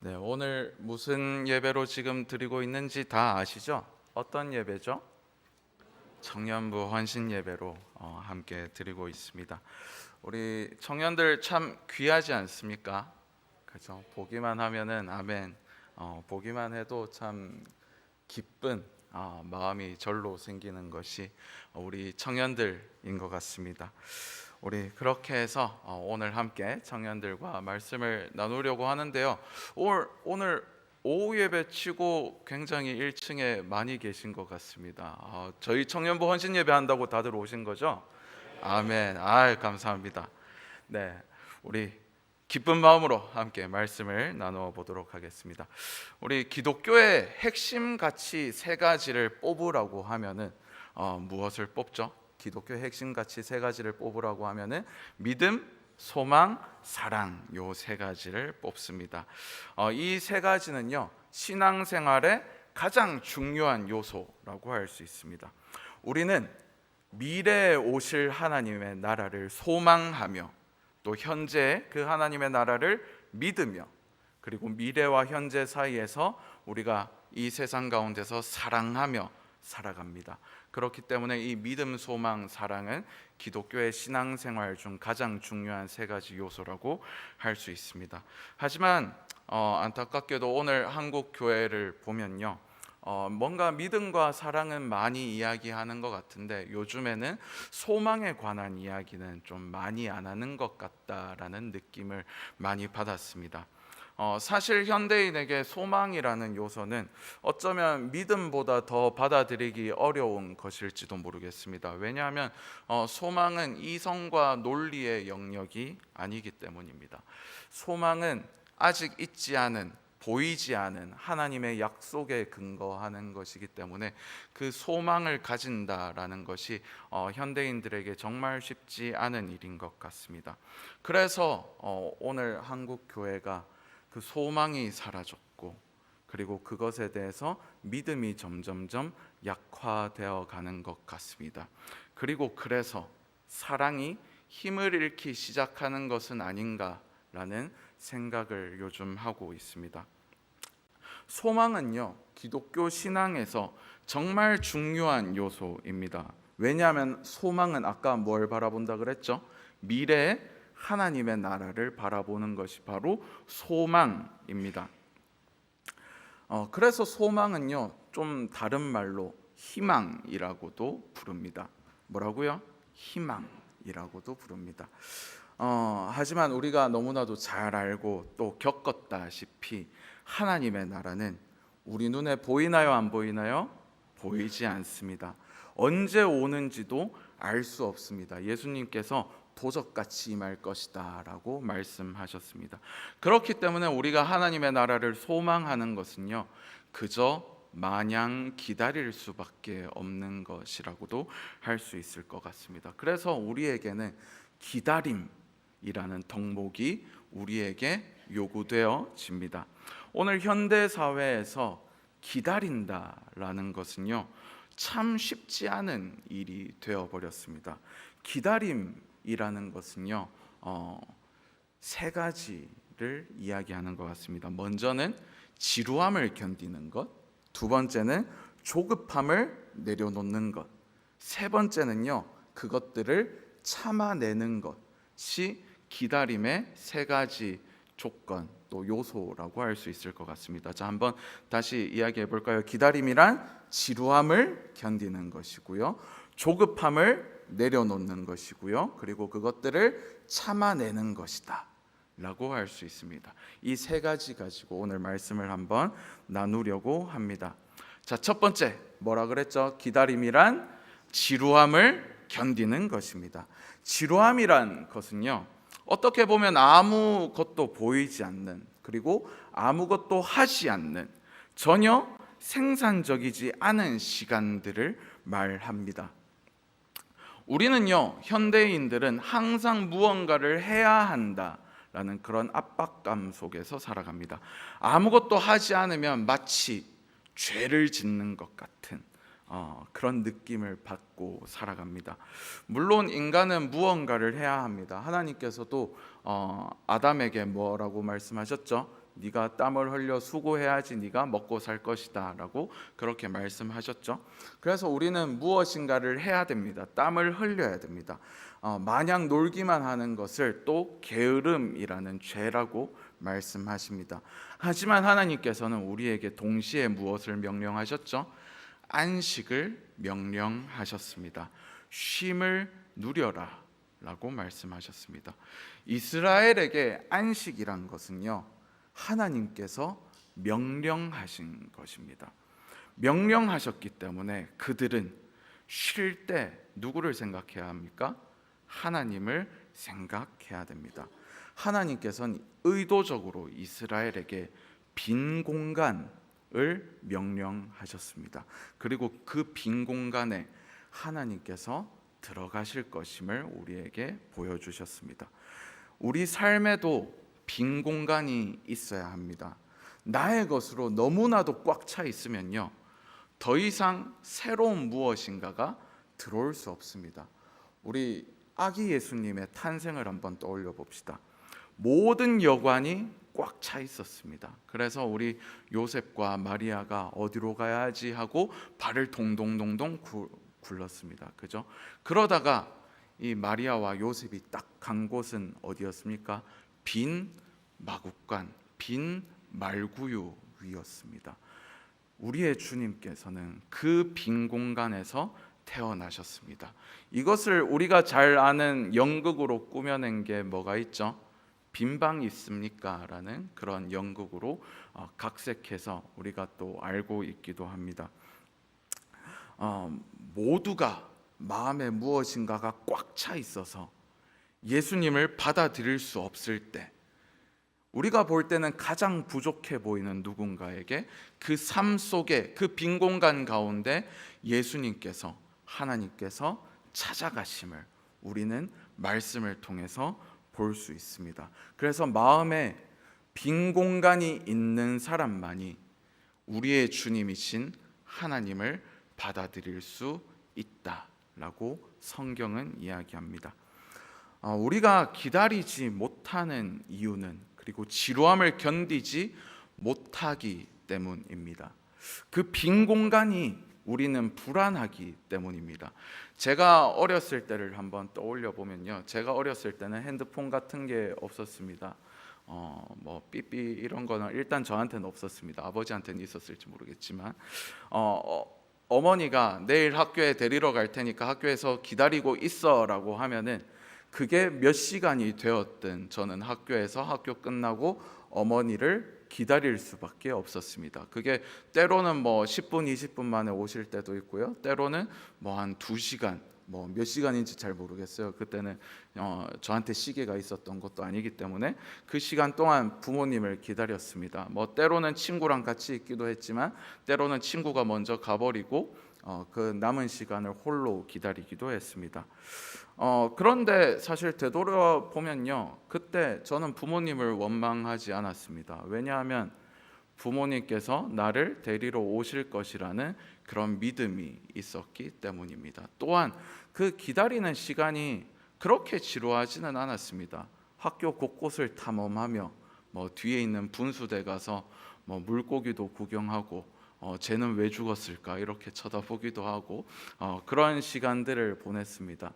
네, 오늘 무슨 예배로 지금 드리고 있는지 다 아시죠? 어떤 예배죠? 청년부 헌신 예배로 함께 드리고 있습니다. 우리 청년들 참 귀하지 않습니까? 그죠? 보기만 하면은 아멘. 보기만 해도 참 기쁜 마음이 절로 생기는 것이 우리 청년들인 것 같습니다. 우리 그렇게 해서 오늘 함께 청년들과 말씀을 나누려고 하는데요. 오늘 오후 예배 치고 굉장히 1층에 많이 계신 것 같습니다. 저희 청년부 헌신 예배 한다고 다들 오신 거죠? 아멘. 감사합니다. 네, 우리 기쁜 마음으로 함께 말씀을 나누어 보도록 하겠습니다. 우리 기독교의 핵심 가치 세 가지를 뽑으라고 하면은 무엇을 뽑죠? 기독교의 핵심 가치 세 가지를 뽑으라고 하면은 믿음, 소망, 사랑 요 세 가지를 뽑습니다. 이 세 가지는요 신앙생활의 가장 중요한 요소라고 할 수 있습니다. 우리는 미래에 오실 하나님의 나라를 소망하며 또 현재 그 하나님의 나라를 믿으며 그리고 미래와 현재 사이에서 우리가 이 세상 가운데서 사랑하며 살아갑니다. 그렇기 때문에 이 믿음, 소망, 사랑은 기독교의 신앙생활 중 가장 중요한 세 가지 요소라고 할 수 있습니다. 하지만 안타깝게도 오늘 한국 교회를 보면요 뭔가 믿음과 사랑은 많이 이야기하는 것 같은데 요즘에는 소망에 관한 이야기는 좀 많이 안 하는 것 같다라는 느낌을 많이 받았습니다. 사실 현대인에게 소망이라는 요소는 어쩌면 믿음보다 더 받아들이기 어려운 것일지도 모르겠습니다. 왜냐하면 소망은 이성과 논리의 영역이 아니기 때문입니다. 소망은 아직 있지 않은 보이지 않은 하나님의 약속에 근거하는 것이기 때문에 그 소망을 가진다라는 것이 현대인들에게 정말 쉽지 않은 일인 것 같습니다. 그래서 오늘 한국 교회가 그 소망이 사라졌고 그리고 그것에 대해서 믿음이 점점점 약화되어 가는 것 같습니다. 그리고 그래서 사랑이 힘을 잃기 시작하는 것은 아닌가라는 생각을 요즘 하고 있습니다. 소망은요 기독교 신앙에서 정말 중요한 요소입니다. 왜냐하면 소망은 아까 뭘 바라본다 그랬죠? 미래의 하나님의 나라를 바라보는 것이 바로 소망입니다. 그래서 소망은요 좀 다른 말로 희망이라고도 부릅니다. 뭐라고요? 희망이라고도 부릅니다. 하지만 우리가 너무나도 잘 알고 또 겪었다시피 하나님의 나라는 우리 눈에 보이나요? 안 보이나요? 보이지 않습니다. 언제 오는지도 알 수 없습니다. 예수님께서 도적같이 임할 것이다 라고 말씀하셨습니다. 그렇기 때문에 우리가 하나님의 나라를 소망하는 것은요 그저 마냥 기다릴 수밖에 없는 것이라고도 할 수 있을 것 같습니다. 그래서 우리에게는 기다림이라는 덕목이 우리에게 요구되어집니다. 오늘 현대 사회에서 기다린다라는 것은요 참 쉽지 않은 일이 되어버렸습니다. 기다림이라는 것은요 세 가지를 이야기하는 것 같습니다. 먼저는 지루함을 견디는 것, 두 번째는 조급함을 내려놓는 것, 세 번째는요 그것들을 참아내는 것이 기다림의 세 가지 조건 또 요소라고 할 수 있을 것 같습니다. 자, 한번 다시 이야기해 볼까요? 기다림이란 지루함을 견디는 것이고요, 조급함을 내려놓는 것이고요, 그리고 그것들을 참아내는 것이다 라고 할 수 있습니다. 이 세 가지 가지고 오늘 말씀을 한번 나누려고 합니다. 자, 첫 번째 뭐라 그랬죠? 기다림이란 지루함을 견디는 것입니다. 지루함이란 것은요 어떻게 보면 아무것도 보이지 않는 그리고 아무것도 하지 않는 전혀 생산적이지 않은 시간들을 말합니다. 우리는요 현대인들은 항상 무언가를 해야 한다라는 그런 압박감 속에서 살아갑니다. 아무것도 하지 않으면 마치 죄를 짓는 것 같은 그런 느낌을 받고 살아갑니다. 물론 인간은 무언가를 해야 합니다. 하나님께서도 아담에게 뭐라고 말씀하셨죠? 네가 땀을 흘려 수고해야지 네가 먹고 살 것이다 라고 그렇게 말씀하셨죠. 그래서 우리는 무엇인가를 해야 됩니다. 땀을 흘려야 됩니다. 마냥 놀기만 하는 것을 또 게으름이라는 죄라고 말씀하십니다. 하지만 하나님께서는 우리에게 동시에 무엇을 명령하셨죠? 안식을 명령하셨습니다. 쉼을 누려라 라고 말씀하셨습니다. 이스라엘에게 안식이란 것은요, 하나님께서 명령하신 것입니다. 명령하셨기 때문에 그들은 쉴 때 누구를 생각해야 합니까? 하나님을 생각해야 됩니다. 하나님께서는 의도적으로 이스라엘에게 빈 공간을 명령하셨습니다. 그리고 그 빈 공간에 하나님께서 들어가실 것임을 우리에게 보여주셨습니다. 우리 삶에도 빈 공간이 있어야 합니다. 나의 것으로 너무나도 꽉 차 있으면요, 더 이상 새로운 무엇인가가 들어올 수 없습니다. 우리 아기 예수님의 탄생을 한번 떠올려 봅시다. 모든 여관이 꽉 차 있었습니다. 그래서 우리 요셉과 마리아가 어디로 가야지 하고 발을 동동동동 굴렀습니다. 그죠? 그러다가 이 마리아와 요셉이 딱 간 곳은 어디였습니까? 빈 마구간, 빈 말구유 위였습니다. 우리의 주님께서는 그 빈 공간에서 태어나셨습니다. 이것을 우리가 잘 아는 연극으로 꾸며낸 게 뭐가 있죠? 빈방 있습니까? 라는 그런 연극으로 각색해서 우리가 또 알고 있기도 합니다. 모두가 마음에 무엇인가가 꽉 차 있어서 예수님을 받아들일 수 없을 때, 우리가 볼 때는 가장 부족해 보이는 누군가에게 그 삶 속에 그 빈 공간 가운데 예수님께서, 하나님께서 찾아가심을 우리는 말씀을 통해서 볼 수 있습니다. 그래서 마음에 빈 공간이 있는 사람만이 우리의 주님이신 하나님을 받아들일 수 있다라고 성경은 이야기합니다. 우리가 기다리지 못하는 이유는, 그리고 지루함을 견디지 못하기 때문입니다. 그 빈 공간이 우리는 불안하기 때문입니다. 제가 어렸을 때를 한번 떠올려 보면요, 제가 어렸을 때는 핸드폰 같은 게 없었습니다. 뭐 삐삐 이런 거는 일단 저한테는 없었습니다. 아버지한테는 있었을지 모르겠지만 어머니가 내일 학교에 데리러 갈 테니까 학교에서 기다리고 있어라고 하면은 그게 몇 시간이 되었든 저는 학교에서 학교 끝나고 어머니를 기다릴 수밖에 없었습니다. 그게 때로는 뭐 10분, 20분 만에 오실 때도 있고요. 때로는 뭐 한 2시간, 뭐 몇 시간인지 잘 모르겠어요. 그때는 저한테 시계가 있었던 것도 아니기 때문에 그 시간 동안 부모님을 기다렸습니다. 뭐 때로는 친구랑 같이 있기도 했지만 때로는 친구가 먼저 가버리고 그 남은 시간을 홀로 기다리기도 했습니다. 그런데 사실 되돌아 보면요, 그때 저는 부모님을 원망하지 않았습니다. 왜냐하면 부모님께서 나를 데리러 오실 것이라는 그런 믿음이 있었기 때문입니다. 또한 그 기다리는 시간이 그렇게 지루하지는 않았습니다. 학교 곳곳을 탐험하며 뭐 뒤에 있는 분수대 가서 뭐 물고기도 구경하고 쟤는 왜 죽었을까 이렇게 쳐다보기도 하고 그런 시간들을 보냈습니다.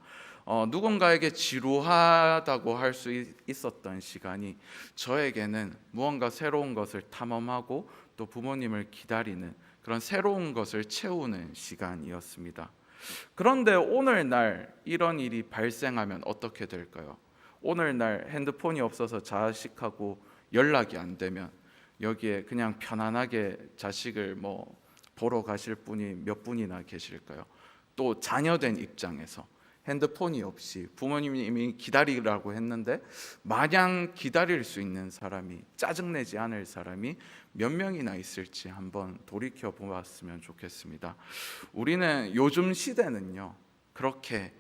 누군가에게 지루하다고 할 수 있었던 시간이 저에게는 무언가 새로운 것을 탐험하고 또 부모님을 기다리는 그런 새로운 것을 채우는 시간이었습니다. 그런데 오늘날 이런 일이 발생하면 어떻게 될까요? 오늘날 핸드폰이 없어서 자식하고 연락이 안 되면 여기에 그냥 편안하게 자식을 뭐 보러 가실 분이 몇 분이나 계실까요? 또 자녀된 입장에서 핸드폰이 없이 부모님이 이미 기다리라고 했는데 마냥 기다릴 수 있는 사람이, 짜증내지 않을 사람이 몇 명이나 있을지 한번 돌이켜 보았으면 좋겠습니다. 우리는 요즘 시대는요, 그렇게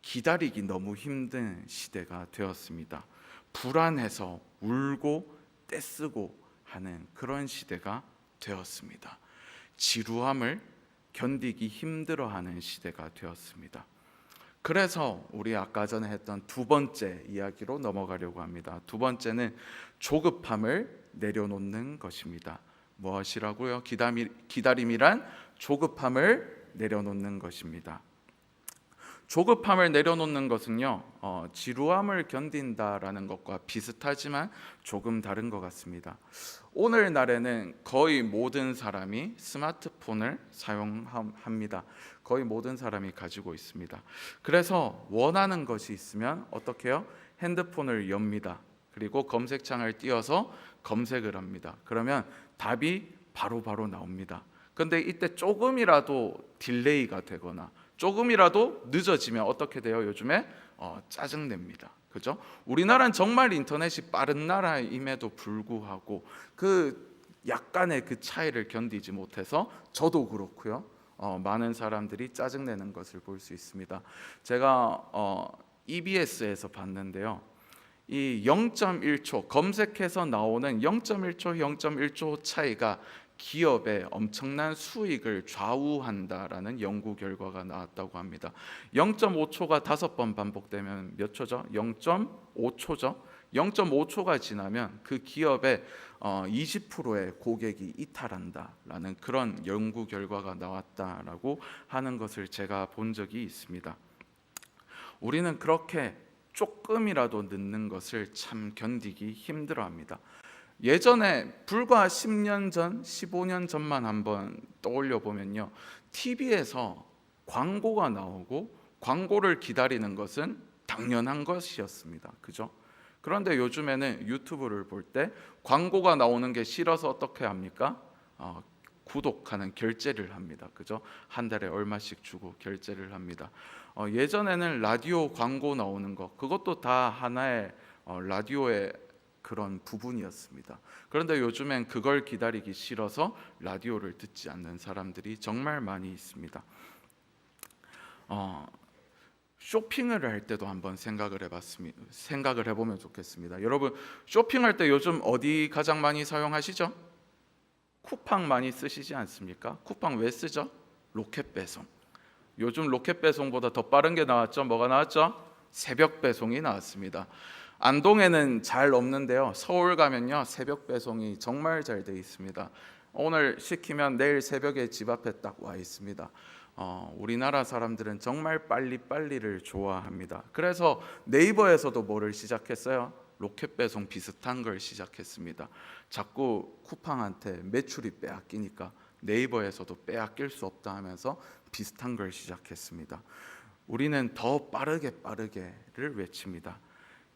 기다리기 너무 힘든 시대가 되었습니다. 불안해서 울고 떼쓰고 하는 그런 시대가 되었습니다. 지루함을 견디기 힘들어하는 시대가 되었습니다. 그래서 우리 아까 전에 했던 두 번째 이야기로 넘어가려고 합니다. 두 번째는 조급함을 내려놓는 것입니다. 무엇이라고요? 기다림이란 조급함을 내려놓는 것입니다. 조급함을 내려놓는 것은요, 지루함을 견딘다라는 것과 비슷하지만 조금 다른 것 같습니다. 오늘날에는 거의 모든 사람이 스마트폰을 사용합니다. 거의 모든 사람이 가지고 있습니다. 그래서 원하는 것이 있으면 어떻게 해요? 핸드폰을 엽니다. 그리고 검색창을 띄워서 검색을 합니다. 그러면 답이 바로바로 나옵니다. 근데 이때 조금이라도 딜레이가 되거나 조금이라도 늦어지면 어떻게 돼요? 요즘에 짜증냅니다. 그죠? 우리나라는 정말 인터넷이 빠른 나라임에도 불구하고 그 약간의 그 차이를 견디지 못해서 저도 그렇고요. 많은 사람들이 짜증내는 것을 볼 수 있습니다. 제가 EBS에서 봤는데요. 이 0.1초 검색해서 나오는 0.1초 차이가 기업의 엄청난 수익을 좌우한다라는 연구 결과가 나왔다고 합니다. 0.5초가 5번 반복되면 몇 초죠? 0.5초죠. 0.5초가 지나면 그 기업의 20%의 고객이 이탈한다라는 그런 연구 결과가 나왔다라고 하는 것을 제가 본 적이 있습니다. 우리는 그렇게 조금이라도 늦는 것을 참 견디기 힘들어합니다. 예전에 불과 10년 전, 15년 전만 한번 떠올려 보면요, TV에서 광고가 나오고 광고를 기다리는 것은 당연한 것이었습니다. 그죠? 그런데 요즘에는 유튜브를 볼 때 광고가 나오는 게 싫어서 어떻게 합니까? 구독하는 결제를 합니다. 그죠? 한 달에 얼마씩 주고 결제를 합니다. 예전에는 라디오 광고 나오는 거, 그것도 다 하나의 라디오의 그런 부분이었습니다. 그런데 요즘엔 그걸 기다리기 싫어서 라디오를 듣지 않는 사람들이 정말 많이 있습니다. 쇼핑을 할 때도 한번 생각을 해보면 좋겠습니다. 여러분, 쇼핑할 때 요즘 어디 가장 많이 사용하시죠? 쿠팡 많이 쓰시지 않습니까? 쿠팡 왜 쓰죠? 로켓 배송. 요즘 로켓 배송보다 더 빠른 게 나왔죠. 뭐가 나왔죠? 새벽 배송이 나왔습니다. 안동에는 잘 없는데요, 서울 가면요 새벽 배송이 정말 잘 돼 있습니다. 오늘 시키면 내일 새벽에 집 앞에 딱 와 있습니다. 우리나라 사람들은 정말 빨리빨리를 좋아합니다. 그래서 네이버에서도 뭐를 시작했어요? 로켓 배송 비슷한 걸 시작했습니다. 자꾸 쿠팡한테 매출이 빼앗기니까 네이버에서도 빼앗길 수 없다 하면서 비슷한 걸 시작했습니다. 우리는 더 빠르게를 외칩니다.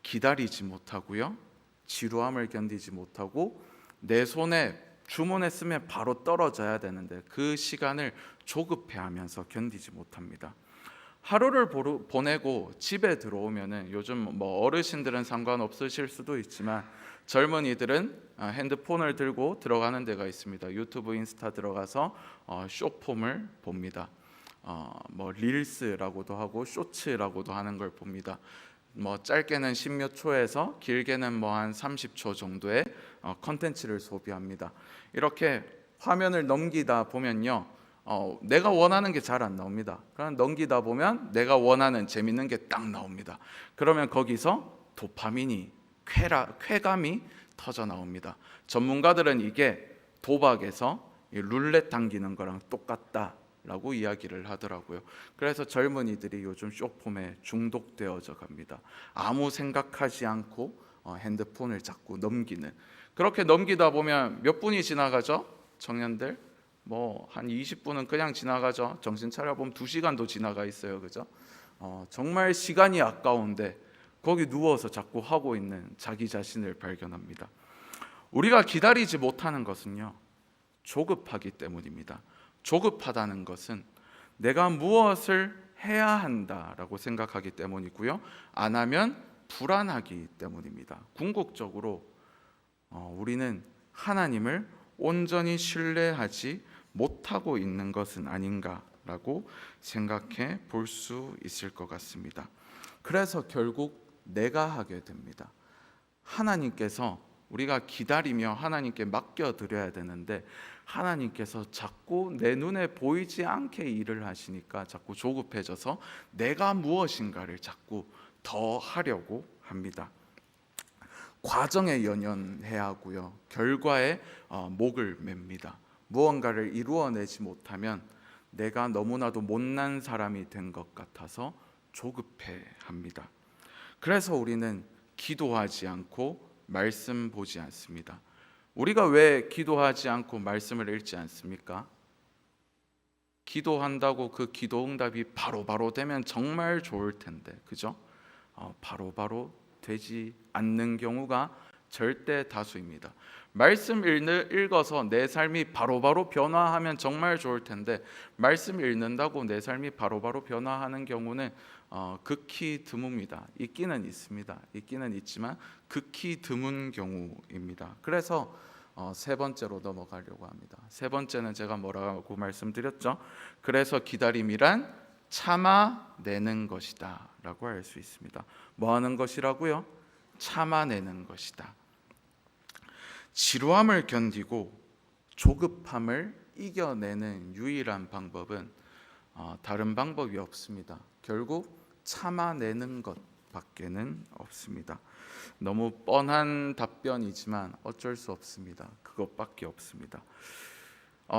기다리지 못하고요, 지루함을 견디지 못하고, 내 손에 주문했으면 바로 떨어져야 되는데 그 시간을 조급해하면서 견디지 못합니다. 하루를 보내고 집에 들어오면은, 요즘 뭐 어르신들은 상관없으실 수도 있지만 젊은이들은 핸드폰을 들고 들어가는 데가 있습니다. 유튜브, 인스타 들어가서 숏폼을 봅니다. 뭐 릴스라고도 하고 쇼츠라고도 하는 걸 봅니다. 뭐 짧게는 10몇 초에서 길게는 뭐 한 30초 정도의 컨텐츠를 소비합니다. 이렇게 화면을 넘기다 보면요, 내가 원하는 게 잘 안 나옵니다. 그럼 넘기다 보면 내가 원하는 재밌는 게 딱 나옵니다. 그러면 거기서 도파민이, 쾌감이 터져 나옵니다. 전문가들은 이게 도박에서 룰렛 당기는 거랑 똑같다 라고 이야기를 하더라고요. 그래서 젊은이들이 요즘 숏폼에 중독되어져 갑니다. 아무 생각하지 않고 핸드폰을 자꾸 넘기는, 그렇게 넘기다 보면 몇 분이 지나가죠? 청년들 뭐 한 20분은 그냥 지나가죠. 정신 차려보면 2시간도 지나가 있어요. 그죠? 정말 시간이 아까운데 거기 누워서 자꾸 하고 있는 자기 자신을 발견합니다. 우리가 기다리지 못하는 것은요, 조급하기 때문입니다. 조급하다는 것은 내가 무엇을 해야 한다라고 생각하기 때문이고요, 안 하면 불안하기 때문입니다. 궁극적으로 우리는 하나님을 온전히 신뢰하지 못하고 있는 것은 아닌가라고 생각해 볼 수 있을 것 같습니다. 그래서 결국 내가 하게 됩니다. 하나님께서, 우리가 기다리며 하나님께 맡겨드려야 되는데 하나님께서 자꾸 내 눈에 보이지 않게 일을 하시니까 자꾸 조급해져서 내가 무엇인가를 자꾸 더 하려고 합니다. 과정에 연연해야 하고요. 결과에 목을 맵니다. 무언가를 이루어내지 못하면 내가 너무나도 못난 사람이 된 것 같아서 조급해합니다. 그래서 우리는 기도하지 않고 말씀 보지 않습니다. 우리가 왜 기도하지 않고 말씀을 읽지 않습니까? 기도한다고 그 기도 응답이 바로바로 되면 정말 좋을 텐데, 그죠? 바로바로 되지 않는 경우가 절대 다수입니다. 말씀 읽어서 내 삶이 바로바로 변화하면 정말 좋을 텐데, 말씀 읽는다고 내 삶이 바로바로 변화하는 경우는 극히 드뭅니다. 있기는 있습니다. 있기는 있지만 극히 드문 경우입니다. 그래서 세 번째로 넘어가려고 합니다. 세 번째는 제가 뭐라고 말씀드렸죠? 그래서 기다림이란 참아내는 것이다 라고 할 수 있습니다. 뭐 하는 것이라고요? 참아내는 것이다. 지루함을 견디고 조급함을 이겨내는 유일한 방법은 다른 방법이 없습니다. 결국 참아내는 것밖에는 없습니다. 너무 뻔한 답변이지만 어쩔 수 없습니다. 그것밖에 없습니다.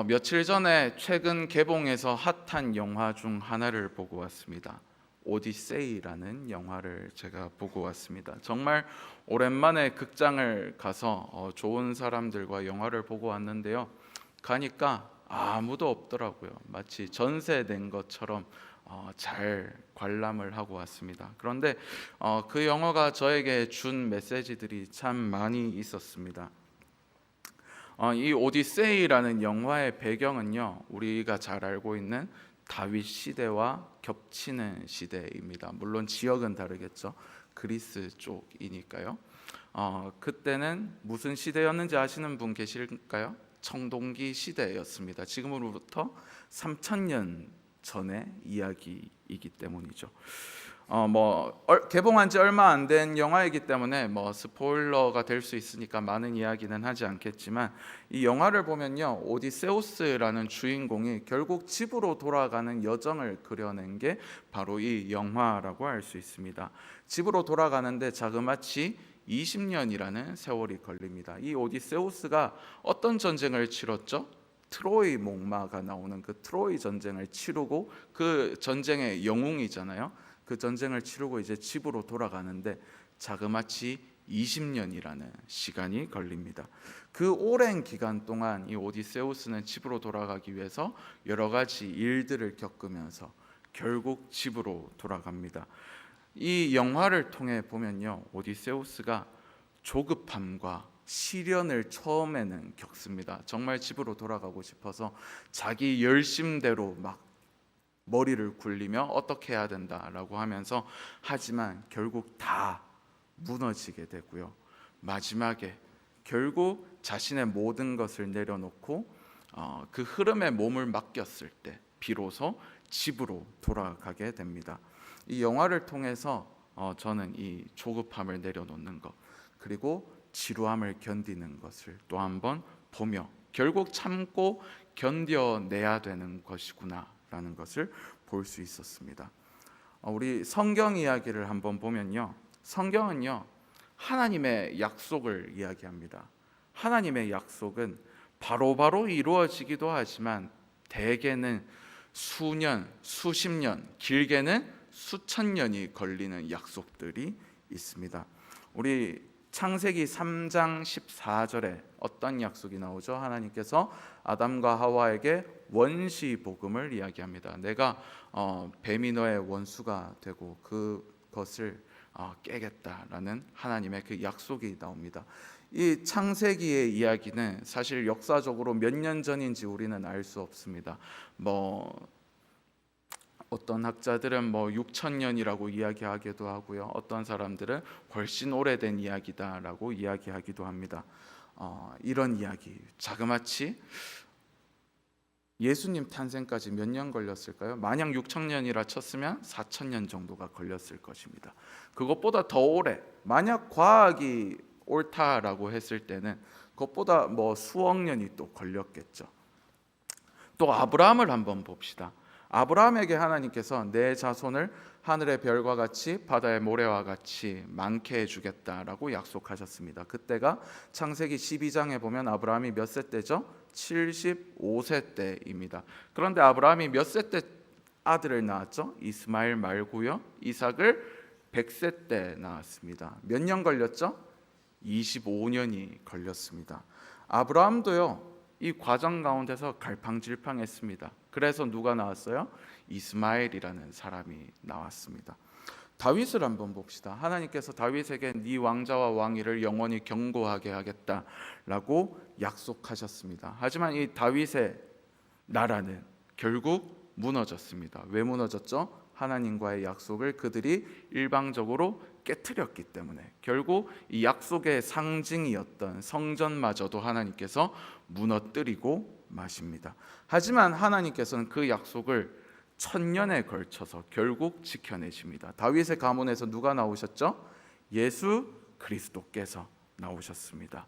며칠 전에 최근 개봉해서 핫한 영화 중 하나를 보고 왔습니다. 오디세이라는 영화를 제가 보고 왔습니다. 정말 오랜만에 극장을 가서 좋은 사람들과 영화를 보고 왔는데요. 가니까 아무도 없더라고요. 마치 전세된 것처럼 잘 관람을 하고 왔습니다. 그런데 그 영화가 저에게 준 메시지들이 참 많이 있었습니다. 이 오디세이라는 영화의 배경은요, 우리가 잘 알고 있는 다윗 시대와 겹치는 시대입니다. 물론 지역은 다르겠죠. 그리스 쪽이니까요. 그때는 무슨 시대였는지 아시는 분 계실까요? 청동기 시대였습니다. 지금으로부터 3000년 전의 이야기이기 때문이죠. 개봉한 지 얼마 안 된 영화이기 때문에 스포일러가 될 수 있으니까 많은 이야기는 하지 않겠지만, 이 영화를 보면요, 오디세우스라는 주인공이 결국 집으로 돌아가는 여정을 그려낸 게 바로 이 영화라고 할 수 있습니다. 집으로 돌아가는데 자그마치 20년이라는 세월이 걸립니다. 이 오디세우스가 어떤 전쟁을 치렀죠? 트로이 목마가 나오는 그 트로이 전쟁을 치르고, 그 전쟁의 영웅이잖아요. 그 전쟁을 치르고 이제 집으로 돌아가는데 자그마치 20년이라는 시간이 걸립니다. 그 오랜 기간 동안 이 오디세우스는 집으로 돌아가기 위해서 여러 가지 일들을 겪으면서 결국 집으로 돌아갑니다. 이 영화를 통해 보면요, 오디세우스가 조급함과 시련을 처음에는 겪습니다. 정말 집으로 돌아가고 싶어서 자기 열심대로 막 머리를 굴리며 어떻게 해야 된다라고 하면서, 하지만 결국 다 무너지게 되고요. 마지막에 결국 자신의 모든 것을 내려놓고 그 흐름에 몸을 맡겼을 때 비로소 집으로 돌아가게 됩니다. 이 영화를 통해서 저는 이 조급함을 내려놓는 것, 그리고 지루함을 견디는 것을 또 한번 보며 결국 참고 견뎌내야 되는 것이구나 라는 것을 볼 수 있었습니다. 우리 성경 이야기를 한번 보면요, 성경은요, 하나님의 약속을 이야기합니다. 하나님의 약속은 바로바로 이루어지기도 하지만 대개는 수년, 수십 년, 길게는 수천 년이 걸리는 약속들이 있습니다. 우리 창세기 3장 14절에 어떤 약속이 나오죠? 하나님께서 아담과 하와에게 원시 복음을 이야기합니다. 내가 뱀이 너의 원수가 되고 그것을 깨겠다라는 하나님의 그 약속이 나옵니다. 이 창세기의 이야기는 사실 역사적으로 몇 년 전인지 우리는 알 수 없습니다. 어떤 학자들은 6,000년이라고 이야기하기도 하고요. 어떤 사람들은 훨씬 오래된 이야기다라고 이야기하기도 합니다. 이런 이야기, 자그마치 예수님 탄생까지 몇 년 걸렸을까요? 만약 6,000년이라 쳤으면 4,000년 정도가 걸렸을 것입니다. 그것보다 더 오래, 만약 과학이 옳다라고 했을 때는 그것보다 수억 년이 또 걸렸겠죠. 또 아브라함을 한번 봅시다. 아브라함에게 하나님께서 내 자손을 하늘의 별과 같이 바다의 모래와 같이 많게 해주겠다라고 약속하셨습니다. 그때가 창세기 12장에 보면 아브라함이 몇 세 때죠? 75세 때입니다. 그런데 아브라함이 몇 세 때 아들을 낳았죠? 이스마엘 말고요. 이삭을 100세 때 낳았습니다. 몇 년 걸렸죠? 25년이 걸렸습니다. 아브라함도요, 이 과정 가운데서 갈팡질팡했습니다. 그래서 누가 나왔어요? 이스마엘이라는 사람이 나왔습니다. 다윗을 한번 봅시다. 하나님께서 다윗에게 네 왕자와 왕위를 영원히 견고하게 하겠다라고 약속하셨습니다. 하지만 이 다윗의 나라는 결국 무너졌습니다. 왜 무너졌죠? 하나님과의 약속을 그들이 일방적으로 깨트렸기 때문에 결국 이 약속의 상징이었던 성전마저도 하나님께서 무너뜨리고 마십니다. 하지만 하나님께서는 그 약속을 1000년에 걸쳐서 결국 지켜내십니다. 다윗의 가문에서 누가 나오셨죠? 예수 그리스도께서 나오셨습니다.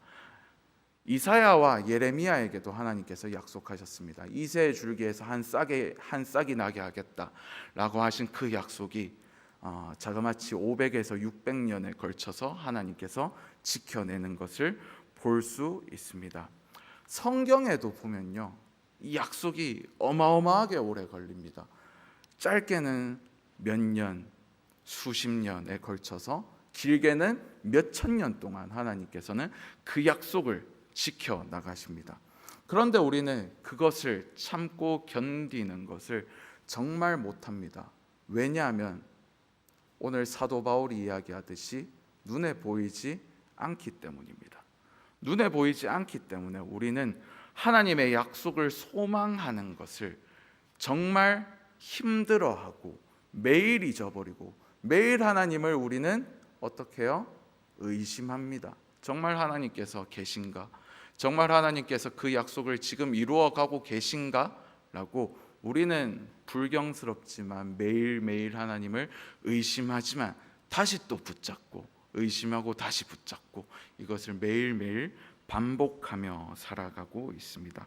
이사야와 예레미야에게도 하나님께서 약속하셨습니다. 이새의 줄기에서 한 싹이 나게 하겠다라고 하신 그 약속이 자그마치 500에서 600년에 걸쳐서 하나님께서 지켜내는 것을 볼 수 있습니다. 성경에도 보면요, 이 약속이 어마어마하게 오래 걸립니다. 짧게는 몇 년, 수십 년에 걸쳐서, 길게는 몇 천 년 동안 하나님께서는 그 약속을 지켜 나가십니다. 그런데 우리는 그것을 참고 견디는 것을 정말 못합니다. 왜냐하면 오늘 사도 바울이 이야기하듯이 눈에 보이지 않기 때문입니다. 눈에 보이지 않기 때문에 우리는 하나님의 약속을 소망하는 것을 정말 힘들어하고 매일 잊어버리고 매일 하나님을 우리는 어떻게 해요? 의심합니다. 정말 하나님께서 계신가? 정말 하나님께서 그 약속을 지금 이루어가고 계신가? 라고 우리는 불경스럽지만 매일매일 하나님을 의심하지만 다시 또 붙잡고 의심하고 다시 붙잡고 이것을 매일매일 반복하며 살아가고 있습니다.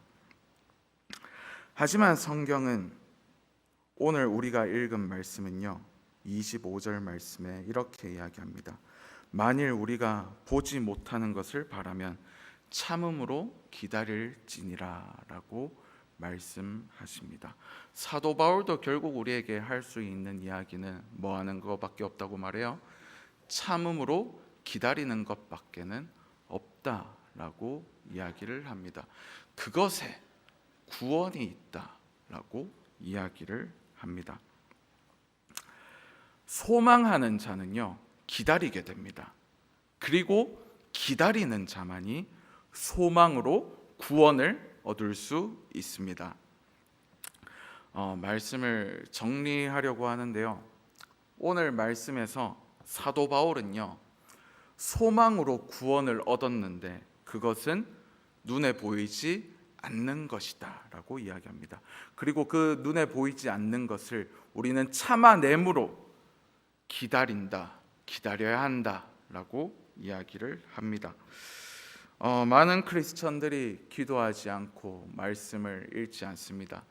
하지만 성경은 오늘 우리가 읽은 말씀은요, 25절 말씀에 이렇게 이야기합니다. 만일 우리가 보지 못하는 것을 바라면 참음으로 기다릴지니라 라고 말씀하십니다. 사도 바울도 결국 우리에게 할 수 있는 이야기는 뭐 하는 것밖에 없다고 말해요? 참음으로 기다리는 것밖에는 없다라고 이야기를 합니다. 그것에 구원이 있다라고 이야기를 합니다. 소망하는 자는요, 기다리게 됩니다. 그리고 기다리는 자만이 소망으로 구원을 얻을 수 있습니다. 말씀을 정리하려고 하는데요, 오늘 말씀에서 사도 바울은요, 소망으로 구원을 얻었는데 그것은 눈에 보이지 않는 것이다 라고 이야기합니다. 그리고 그 눈에 보이지 않는 것을 우리는 참아내므로 기다린다, 기다려야 한다 라고 이야기를 합니다. 많은 크리스천들이 기도하지 않고 말씀을 읽지 않습니다.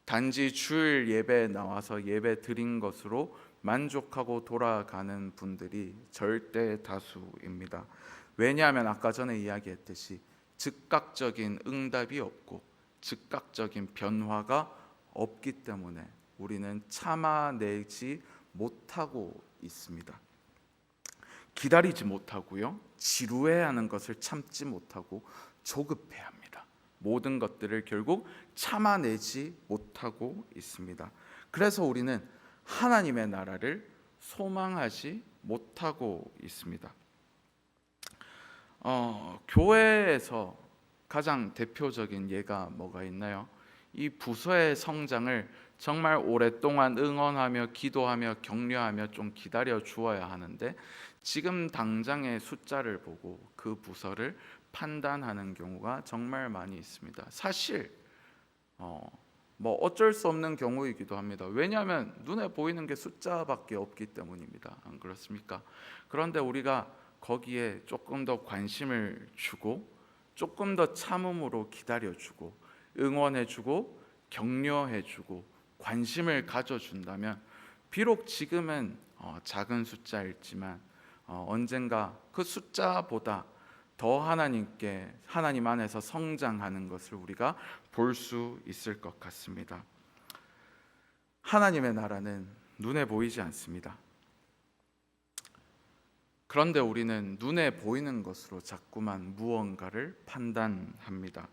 단지 주일 예배에 나와서 예배 드린 것으로 만족하고 돌아가는 분들이 절대 다수입니다. 왜냐하면 아까 전에 이야기했듯이 즉각적인 응답이 없고 즉각적인 변화가 없기 때문에 우리는 참아내지 못하고 있습니다. 기다리지 못하고요, 지루해하는 것을 참지 못하고 조급해합니다. 모든 것들을 결국 참아내지 못하고 있습니다. 그래서 우리는 하나님의 나라를 소망하지 못하고 있습니다. 교회에서 가장 대표적인 예가 뭐가 있나요? 이 부서의 성장을 정말 오랫동안 응원하며 기도하며 격려하며 좀 기다려 주어야 하는데 지금 당장의 숫자를 보고 그 부서를 판단하는 경우가 정말 많이 있습니다. 사실 뭐 어쩔 수 없는 경우이기도 합니다. 왜냐하면 눈에 보이는 게 숫자밖에 없기 때문입니다. 안 그렇습니까? 그런데 우리가 거기에 조금 더 관심을 주고 조금 더 참음으로 기다려주고 응원해주고 격려해주고 관심을 가져준다면 비록 지금은 작은 숫자일지만 언젠가 그 숫자보다 더 하나님 안에서 성장하는 것을 우리가 볼 수 있을 것 같습니다. 하나님의 나라는 눈에 보이지 않습니다. 그런데 우리는 눈에 보이는 것으로 자꾸만 무언가를 판단합니다.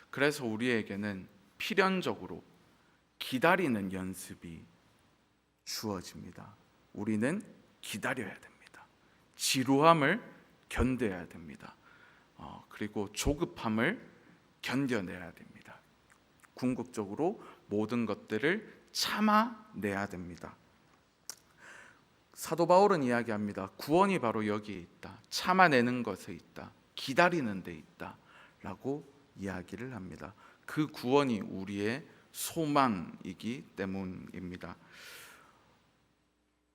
그래서 우리에게는 필연적으로 기다리는 연습이 주어집니다. 우리는 기다려야 됩니다. 지루함을 견뎌야 됩니다. 그리고 조급함을 견뎌내야 됩니다. 궁극적으로 모든 것들을 참아내야 됩니다. 사도 바울은 이야기합니다. 구원이 바로 여기에 있다. 참아내는 것에 있다. 기다리는 데 있다. 라고 이야기를 합니다. 그 구원이 우리의 소망이기 때문입니다.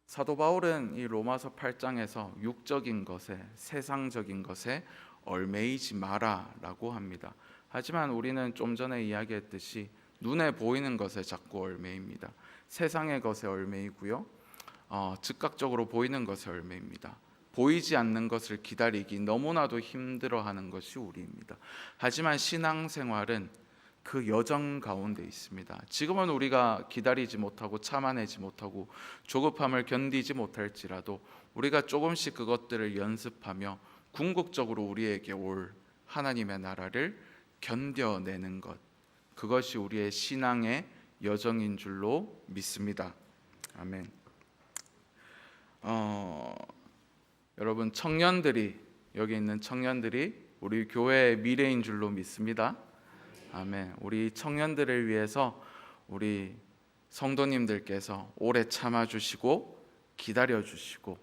사도 바울은 이 로마서 8장에서 육적인 것에, 세상적인 것에 얽매이지 마라라고 합니다. 하지만 우리는 좀 전에 이야기했듯이 눈에 보이는 것에 자꾸 얽매입니다. 세상의 것에 얽매이고요, 즉각적으로 보이는 것에 얽매입니다. 보이지 않는 것을 기다리기 너무나도 힘들어하는 것이 우리입니다. 하지만 신앙생활은 그 여정 가운데 있습니다. 지금은 우리가 기다리지 못하고 참아내지 못하고 조급함을 견디지 못할지라도 우리가 조금씩 그것들을 연습하며 궁극적으로 우리에게 올 하나님의 나라를 견뎌내는 것, 그것이 우리의 신앙의 여정인 줄로 믿습니다. 아멘. 여러분, 여기 있는 청년들이 우리 교회의 미래인 줄로 믿습니다. 아멘. 우리 청년들을 위해서 우리 성도님들께서 오래 참아주시고 기다려주시고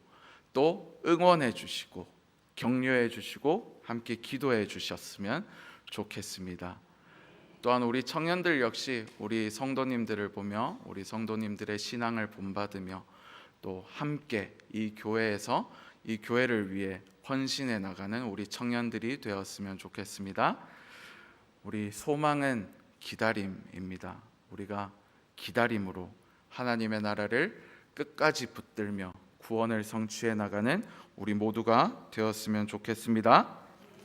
또 응원해주시고 격려해주시고 함께 기도해주셨으면 좋겠습니다. 또한 우리 청년들 역시 우리 성도님들을 보며 우리 성도님들의 신앙을 본받으며 또 함께 이 교회에서 이 교회를 위해 헌신해 나가는 우리 청년들이 되었으면 좋겠습니다. 우리 소망은 기다림입니다. 우리가 기다림으로 하나님의 나라를 끝까지 붙들며 구원을 성취해 나가는 우리 모두가 되었으면 좋겠습니다.